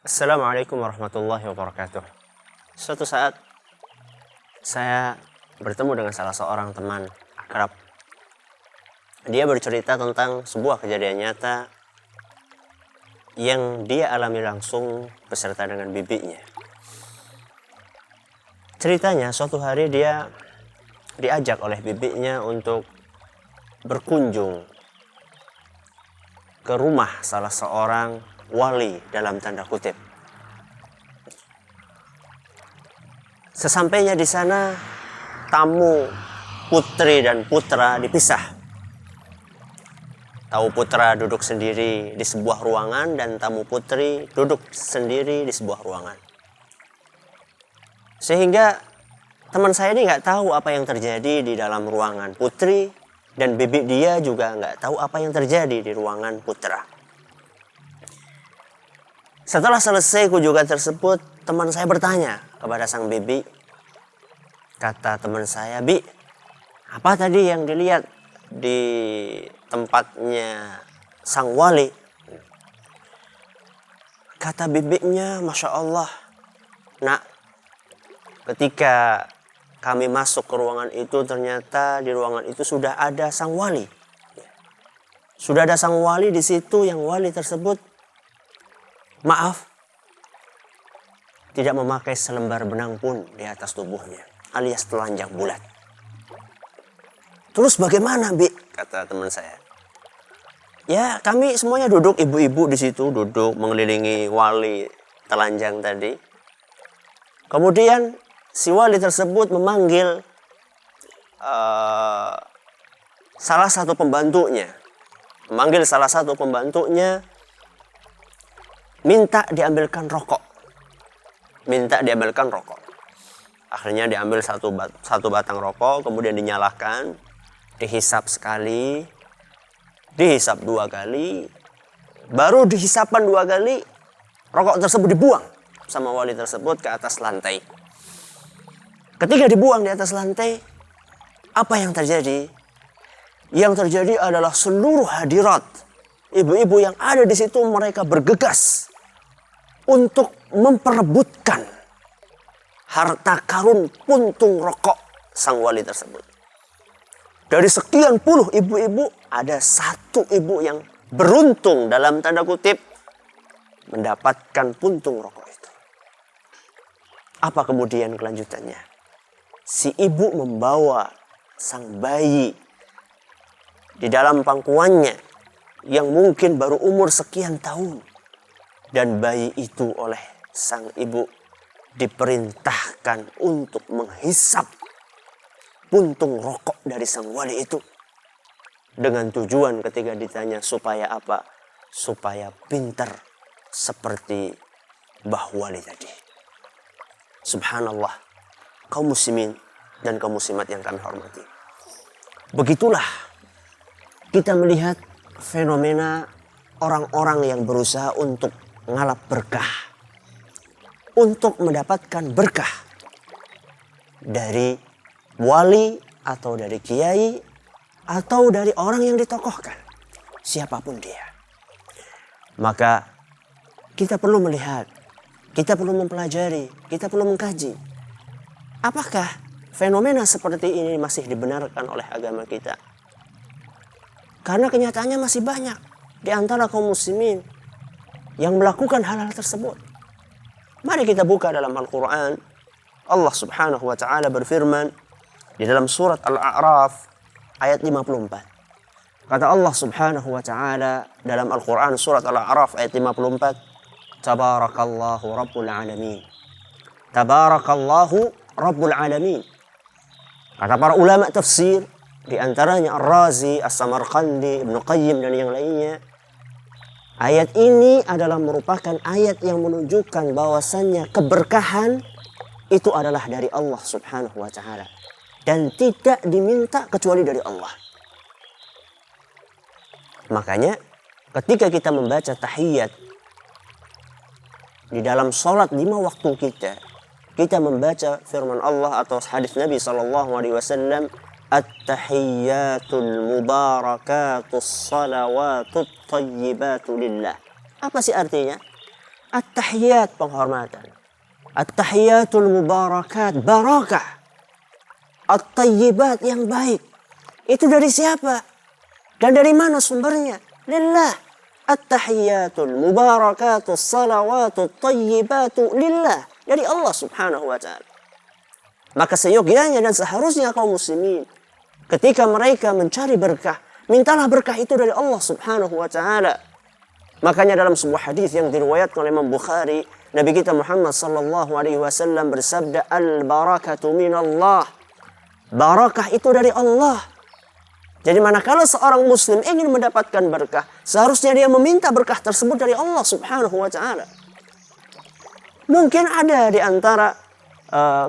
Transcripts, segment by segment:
Assalamualaikum warahmatullahi wabarakatuh. Suatu saat saya bertemu dengan salah seorang teman akrab. Dia bercerita tentang sebuah kejadian nyata yang dia alami langsung beserta dengan bibinya. Ceritanya suatu hari dia diajak oleh bibinya untuk berkunjung ke rumah salah seorang wali dalam tanda kutip. Sesampainya di sana, tamu putri dan putra dipisah. Tamu putra duduk sendiri di sebuah ruangan dan tamu putri duduk sendiri di sebuah ruangan. Sehingga teman saya ini nggak tahu apa yang terjadi di dalam ruangan putri dan bibi dia juga nggak tahu apa yang terjadi di ruangan putra. Setelah selesai kunjungan tersebut, teman saya bertanya kepada sang bibi. Kata teman saya, "Bi, apa tadi yang dilihat di tempatnya sang wali?" Kata bibinya, "Masya Allah, nak, ketika kami masuk ke ruangan itu, ternyata di ruangan itu sudah ada sang wali. Sudah ada sang wali di situ, yang wali tersebut, maaf, tidak memakai selembar benang pun di atas tubuhnya, alias telanjang bulat." "Terus bagaimana, Bi?" kata teman saya. "Ya, kami semuanya duduk, ibu-ibu di situ duduk mengelilingi wali telanjang tadi. Kemudian si wali tersebut memanggil salah satu pembantunya, minta diambilkan rokok. Akhirnya diambil satu batang rokok, kemudian dinyalakan, dihisap sekali, dihisap 2 kali, baru dihisapan 2 kali, rokok tersebut dibuang sama wali tersebut ke atas lantai. Ketika dibuang di atas lantai, apa yang terjadi? Yang terjadi adalah seluruh hadirat, ibu-ibu yang ada di situ, mereka bergegas untuk memperebutkan harta karun puntung rokok sang wali tersebut. Dari sekian puluh ibu-ibu, ada satu ibu yang beruntung dalam tanda kutip mendapatkan puntung rokok itu. Apa kemudian kelanjutannya? Si ibu membawa sang bayi di dalam pangkuannya yang mungkin baru umur sekian tahun. Dan bayi itu oleh sang ibu diperintahkan untuk menghisap puntung rokok dari sang wali itu. Dengan tujuan ketika ditanya supaya apa? Supaya pintar seperti Mbah Wali tadi. Subhanallah, kaum muslimin dan kaum muslimat yang kami hormati. Begitulah kita melihat fenomena orang-orang yang berusaha untuk ngalap berkah, untuk mendapatkan berkah dari wali atau dari kiai atau dari orang yang ditokohkan, siapapun dia. Maka kita perlu melihat, kita perlu mempelajari, kita perlu mengkaji, apakah fenomena seperti ini masih dibenarkan oleh agama kita. Karena kenyataannya masih banyak di antara kaum muslimin yang melakukan hal-hal tersebut. Mari kita buka dalam Al-Quran. Allah subhanahu wa ta'ala berfirman di dalam surat Al-A'raf ayat 54. Kata Allah subhanahu wa ta'ala dalam Al-Quran surat Al-A'raf ayat 54. Tabarakallahu Rabbul Alamin. Tabarakallahu Rabbul Alamin. Kata para ulama tafsir, di antaranya Ar-Razi, As-Samarqandi, Ibnu Qayyim dan yang lainnya, ayat ini adalah merupakan ayat yang menunjukkan bahwasannya keberkahan itu adalah dari Allah subhanahu wa ta'ala. Dan tidak diminta kecuali dari Allah. Makanya ketika kita membaca tahiyat di dalam sholat 5 waktu kita membaca firman Allah atau hadis Nabi SAW, At-tahiyyatul mubarakatus salawatut tayyibatu lillah. Apa sih artinya? At-tahiyat penghormatan. At-tahiyatul mubarakat, barakah. At-tayyibat yang baik. Itu dari siapa? Dan dari mana sumbernya? Lillah. At-tahiyatul mubarakatus salawatut tayyibatu lillah. Dari Allah subhanahu wa ta'ala. Maka seyogyanya dan seharusnya kaum muslimin, ketika mereka mencari berkah, mintalah berkah itu dari Allah subhanahu wa ta'ala. Makanya dalam sebuah hadis yang diriwayatkan oleh Imam Bukhari, Nabi kita Muhammad sallallahu alaihi wasallam bersabda, al-barakatu minallah. Barakah itu dari Allah. Jadi manakala seorang muslim ingin mendapatkan berkah, seharusnya dia meminta berkah tersebut dari Allah subhanahu wa ta'ala. Mungkin ada di antara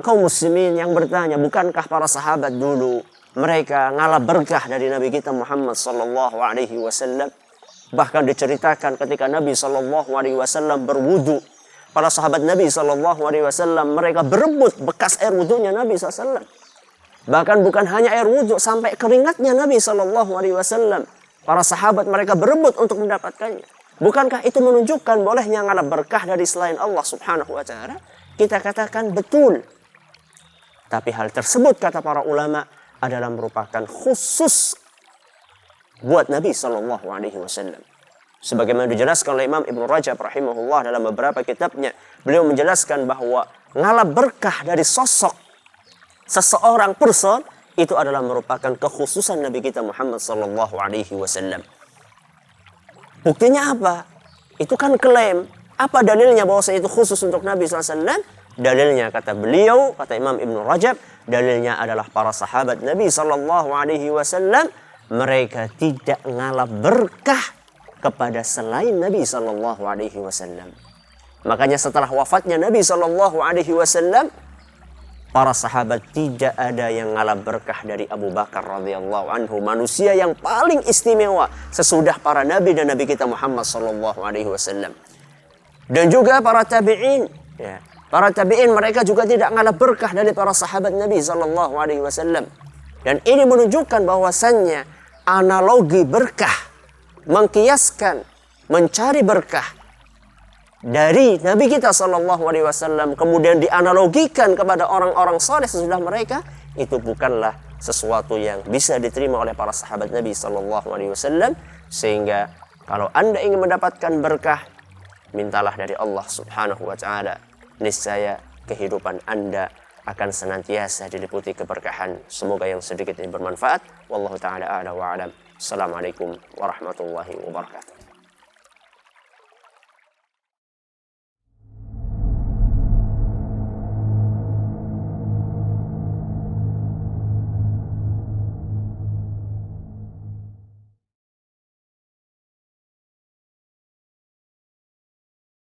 kaum muslimin yang bertanya, bukankah para sahabat dulu mereka ngalap berkah dari Nabi kita Muhammad sallallahu alaihi wasallam? Bahkan diceritakan ketika Nabi sallallahu alaihi wasallam berwudu, para sahabat Nabi sallallahu alaihi wasallam mereka berebut bekas air wudunya Nabi sallallahu alaihi wasallam. Bahkan bukan hanya air wudu, sampai keringatnya Nabi sallallahu alaihi wasallam. Para sahabat mereka berebut untuk mendapatkannya. Bukankah itu menunjukkan bolehnya ngalap berkah dari selain Allah subhanahu wa ta'ala? Kita katakan betul. Tapi hal tersebut kata para ulama adalah merupakan khusus buat Nabi sallallahu alaihi wasallam. Sebagaimana dijelaskan oleh Imam Ibnu Rajab rahimahullah dalam beberapa kitabnya, beliau menjelaskan bahwa ngalap berkah dari sosok seseorang person itu adalah merupakan kekhususan Nabi kita Muhammad sallallahu alaihi wasallam. Buktinya apa? Itu kan klaim. Apa dalilnya bahwa itu khusus untuk Nabi sallallahu alaihi wasallam? Dalilnya kata beliau, kata Imam Ibnu Rajab, dalilnya adalah para sahabat Nabi sallallahu alaihi wasallam mereka tidak ngalap berkah kepada selain Nabi sallallahu alaihi wasallam. Makanya setelah wafatnya Nabi sallallahu alaihi wasallam, para sahabat tidak ada yang ngalap berkah dari Abu Bakar radhiyallahu anhu, manusia yang paling istimewa sesudah para nabi dan Nabi kita Muhammad sallallahu alaihi wasallam. Dan juga para tabi'in, ya. Para tabi'in mereka juga tidak ngalap berkah dari para sahabat Nabi sallallahu alaihi wasallam. Dan ini menunjukkan bahwasannya analogi berkah, mengkiaskan, mencari berkah dari Nabi kita sallallahu alaihi wasallam kemudian dianalogikan kepada orang-orang saleh sesudah mereka, itu bukanlah sesuatu yang bisa diterima oleh para sahabat Nabi sallallahu alaihi wasallam. Sehingga kalau Anda ingin mendapatkan berkah, mintalah dari Allah subhanahu wa ta'ala. Niscaya kehidupan Anda akan senantiasa diliputi keberkahan. Semoga yang sedikit ini bermanfaat. Wallahu ta'ala a'la wa a'lam. Assalamualaikum warahmatullahi wabarakatuh.